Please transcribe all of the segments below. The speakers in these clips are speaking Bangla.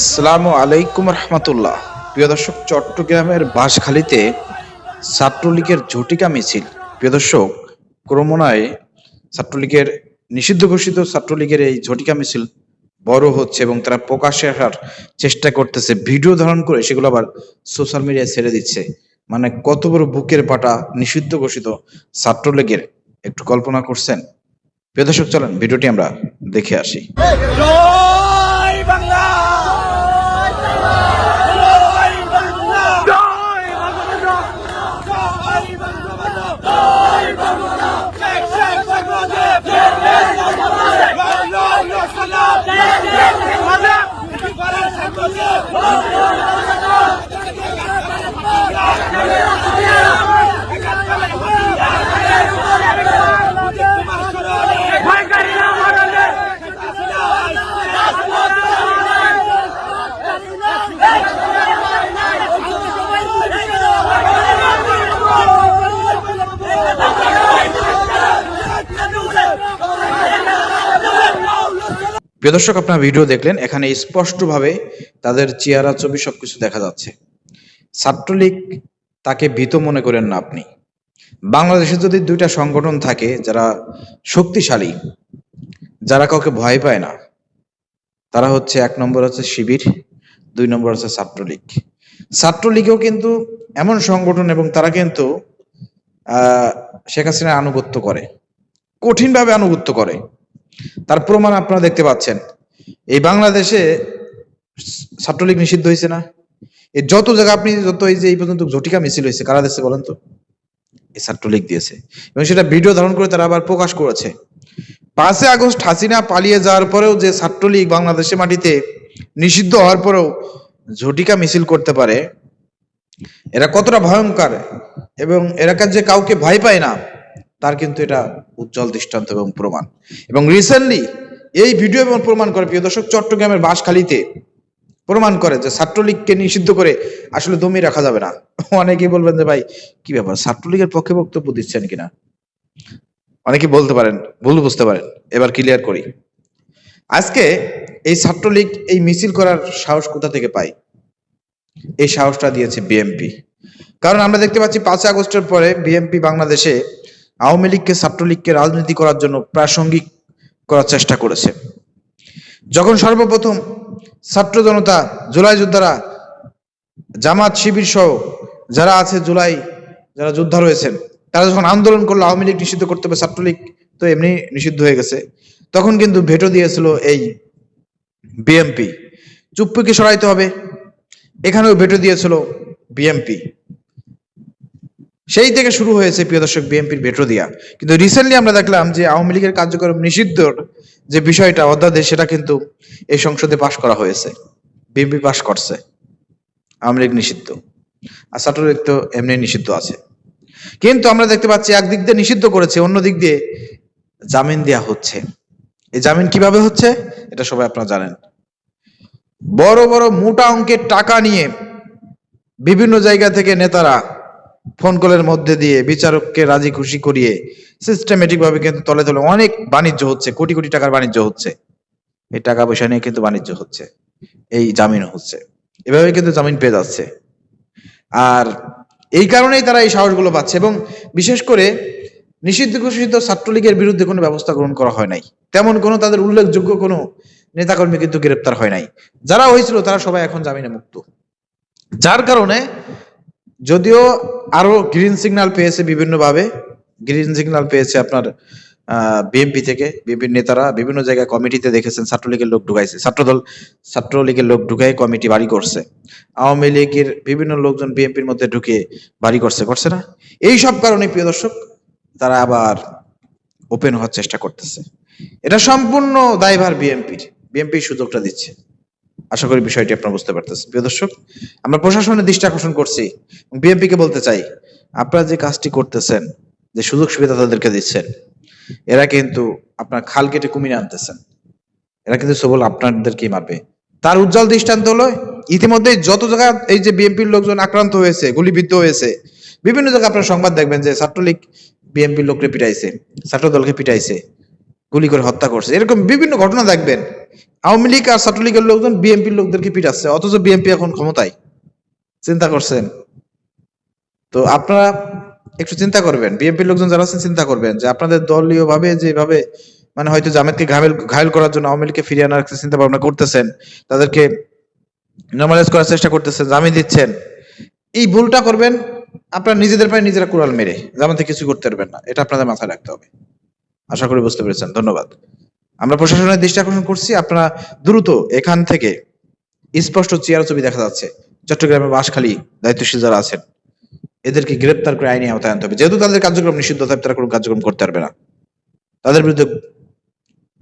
আসসালামু আলাইকুম রহমতুল্লাহ। প্রিয় দর্শক, চট্টগ্রামের বাঁশখালীতে ছাত্রলীগের ঝটিকা মিছিল। প্রিয় দর্শক, ক্রমান্বয়ে ছাত্রলীগের নিষিদ্ধ ঘোষিত ছাত্রলীগের এই ঝটিকা মিছিল বড় হচ্ছে এবং তারা প্রকাশ্যে আসার চেষ্টা করতেছে, ভিডিও ধারণ করে সেগুলো আবার সোশ্যাল মিডিয়ায় ছেড়ে দিচ্ছে। মানে কত বড় বুকের পাটা নিষিদ্ধ ঘোষিত ছাত্রলীগের, একটু কল্পনা করছেন? প্রিয় দর্শক, চলেন ভিডিওটি আমরা দেখে আসি। জয় বাংলা, জয় বাংলা, জয় বাংলা, জয় বাংলা, জয় বাংলা। শেখ শেখ বাংলাদেশ, শেখ শেখ বাংলাদেশ, বাংলা রসনা, শেখ শেখ বাংলাদেশ, বিপারে বাংলাদেশ, প্রিয় দর্শক, আপনারা ভিডিও দেখলেন, এখানে স্পষ্টভাবে তাদের চেহারা, ছবি সবকিছু দেখা যাচ্ছে। ছাত্রলীগ তাকে ভীত মনে করেন না আপনি। বাংলাদেশে যদি দুইটা সংগঠন থাকে যারা শক্তিশালী, যারা কাউকে ভয় পায় না, তারা হচ্ছে, এক নম্বর হচ্ছে শিবির, দুই নম্বর হচ্ছে ছাত্রলীগ। ছাত্রলীগও কিন্তু এমন সংগঠন এবং তারা কিন্তু শেখ হাসিনার আনুগত্য করে, কঠিনভাবে আনুগত্য করে। তার প্রমাণ আপনারা দেখতে পাচ্ছেন। এই বাংলাদেশে ছাত্রলীগ নিষিদ্ধ হয়েছে না? এই যত জায়গা আপনি যত এই যে এই পর্যন্ত ঝটিকা মিছিল হয়েছে, কারা দিচ্ছে বলেন তো? এই ছাত্রলীগ দিয়েছে, এবং সেটা ভিডিও ধারণ করে তারা আবার প্রকাশ করেছে। 5 আগস্ট হাসিনা পালিয়ে যাওয়ার পরেও যে ছাত্রলীগ বাংলাদেশের মাটিতে নিষিদ্ধ হওয়ার পরেও ঝটিকা মিছিল করতে পারে, এরা কতটা ভয়ঙ্কর এবং এরা যে কাউকে ভয় পায় না, তার কিন্তু এটা উজ্জ্বল দৃষ্টান্ত এবং প্রমাণ। এবং রিসেন্টলি এই ভিডিও এবং প্রমাণ করে, প্রিয় দর্শক, চট্টগ্রামের বাঁশখালীতে প্রমাণ করে যে ছাত্রলীগকে নিষিদ্ধ করে আসলে দমিয়ে রাখা যাবে না। অনেকেই বলবেন যে ভাই কি ব্যাপার, ছাত্রলীগের পক্ষে বক্তব্য দিচ্ছেন কিনা? অনেকে বলতে পারেন, ভুল বুঝতে পারেন। এবার ক্লিয়ার করি। আজকে এই ছাত্রলীগ এই মিছিল করার সাহস কোথা থেকে পায়? এই সাহসটা দিয়েছে বিএনপি। কারণ আমরা দেখতে পাচ্ছি 5 আগস্টের পরে বিএনপি বাংলাদেশে আওয়ামী লীগকে, ছাত্রলীগকে রাজনীতি করার জন্য প্রাসঙ্গিক করার চেষ্টা করেছে। যখন সর্বপ্রথম ছাত্র জনতা, জুলাই যোদ্ধারা, জামাত, শিবির সহ যারা আছে, জুলাই যারা যোদ্ধা রয়েছেন, তারা যখন আন্দোলন করলো আওয়ামী লীগ নিষিদ্ধ করতে হবে, ছাত্রলীগ তো এমনি নিষিদ্ধ হয়ে গেছে, তখন কিন্তু ভেটো দিয়েছিল এই বিএনপি, চুপ্পুকে সরাইতে হবে, এখানেও ভেটো দিয়েছিল বিএনপি। সেই থেকে শুরু হয়েছে, প্রিয় দর্শক, বিএনপির ভেটো দিয়া। কিন্তু রিসেন্টলি আমরা দেখলাম যে আওয়ামী লীগের কার্যক্রম নিষিদ্ধর যে বিষয়টা, অধ্যাদেশ, সেটা কিন্তু এই সংসদে পাশ করা হয়েছে, বিএনপি পাশ করছে। আওয়ামী লীগ নিষিদ্ধ, আর ছাত্রলীগ তো এমনি নিষিদ্ধ আছে। কিন্তু আমরা দেখতে পাচ্ছি একদিক দিয়ে নিষিদ্ধ করেছে, অন্য দিক দিয়ে জামিন দেয়া হচ্ছে। এই জামিন কিভাবে হচ্ছে এটা সবাই আপনারা জানেন। বড় বড় মোটা অঙ্কের টাকা নিয়ে বিভিন্ন জায়গা থেকে নেতারা ফোন কলের মধ্যে দিয়ে বিচারককে রাজি খুশি করিয়ে সিস্টেমেটিক ভাবে কিন্তু তলে তলে অনেক বাণিজ্য হচ্ছে, কোটি কোটি টাকার বাণিজ্য হচ্ছে। এই টাকা পয়সা নিয়ে কিন্তু বাণিজ্য হচ্ছে, এই জামিন হচ্ছে, এভাবে কিন্তু জামিন পেয়ে যাচ্ছে। আর এই কারণেই তারা এই সাহসগুলো পাচ্ছে। এবং বিশেষ করে নিষিদ্ধ ঘোষিত ছাত্রলীগের বিরুদ্ধে কোনো ব্যবস্থা গ্রহণ করা হয় নাই, তেমন কোনো তাদের উল্লেখযোগ্য কোনো নেতাকর্মী কিন্তু গ্রেপ্তার হয় নাই। যারা হয়েছিল তারা সবাই এখন জামিনে মুক্ত। যার কারণে যদিও আরো গ্রিন সিগন্যাল পেয়েছে, বিভিন্নভাবে গ্রিন সিগন্যাল পেয়েছে আপনার বিএনপি থেকে, বিএনপির নেতারা বিভিন্ন জায়গায় কমিটিতে দেখেছেন ছাত্রলীগের লোক ঢুকাইছে, ছাত্রলীগের লোক ঢুকাই কমিটি বাড়ি করছে, আওয়ামী লীগের বিভিন্ন লোকজন বিএনপির মধ্যে ঢুকে বাড়ি করছে না? এই সব কারণে, প্রিয় দর্শক, তারা আবার ওপেন হওয়ার চেষ্টা করতেছে। এটা সম্পূর্ণ দায়ভার বিএনপি সুযোগটা দিচ্ছে। আশা করি বিষয়টি আপনারা বুঝতে পারতেছেন। প্রিয় দর্শক, আমরা প্রশাসনের দৃষ্টি আকর্ষণ করছি, বিএনপি কে বলতে চাই, আপনারা যে কাজটি করতেছেন, যে সুযোগ সুবিধা তাদেরকে দিচ্ছেন, এরা কিন্তু আপনার খাল কেটে কুমিরে আনতেছেন। এরা কিন্তু সবল আপনাদেরকেই মারবে। তার উজ্জ্বল দৃষ্টান্ত হলো ইতিমধ্যে যত জায়গায় এই যে বিএনপির লোকজন আক্রান্ত হয়েছে, গুলিবিদ্ধ হয়েছে, বিভিন্ন জায়গায় আপনারা সংবাদ দেখবেন যে ছাত্রলীগ বিএনপির লোককে পিটাইছে, ছাত্র দলকে পিটাইছে, গুলি করে হত্যা করছে, এরকম বিভিন্ন ঘটনা দেখবেন। আওয়ামী লীগ আর ছাত্রলীগের লোকজন বিএনপির লোকদেরকে পিটাচ্ছে, অথচ বিএনপি এখন ক্ষমতায়। চিন্তা করছেন? তো আপনারা একটু চিন্তা করবেন, বিএনপির লোকজন যারা আছেন চিন্তা করবেন যে আপনাদের দলীয় ভাবে যেভাবে মানে হয়তো জামায়াতকে ঘায়েল করার জন্য আওয়ামী লীগকে ফিরিয়ে আনার একটা চিন্তা ভাবনা করতেছেন, তাদেরকে নর্মালাইজ করার চেষ্টা করতেছেন, জামিন দিচ্ছেন, এই ভুলটা করবেন আপনারা নিজেদের পায়ে নিজেরা কুড়াল মেরে, জামাতে কিছু করতে পারবেন না। এটা আপনাদের মাথায় রাখতে হবে। আশা করি বুঝতে পেরেছেন। ধন্যবাদ। আমরা প্রশাসনের দৃষ্টি আকর্ষণ করছি, আপনারা দ্রুত এখান থেকে, স্পষ্ট চেয়ার ছবি দেখা যাচ্ছে চট্টগ্রামের বাঁশখালী দায়িত্বশীল যারা আছেন এদেরকে গ্রেপ্তার করে আইনি আওতায় আনতে হবে। যেহেতু তাদের কার্যক্রম নিষিদ্ধ, তারা কোনো কার্যক্রম করতে পারবে না। তাদের বিরুদ্ধে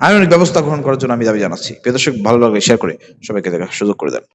আইনানুগ ব্যবস্থা গ্রহণ করার জন্য আমি দাবি জানাচ্ছি। প্রিয় দর্শক, ভালো লাগলে শেয়ার করে সবাইকে দেখার সুযোগ করে দেন।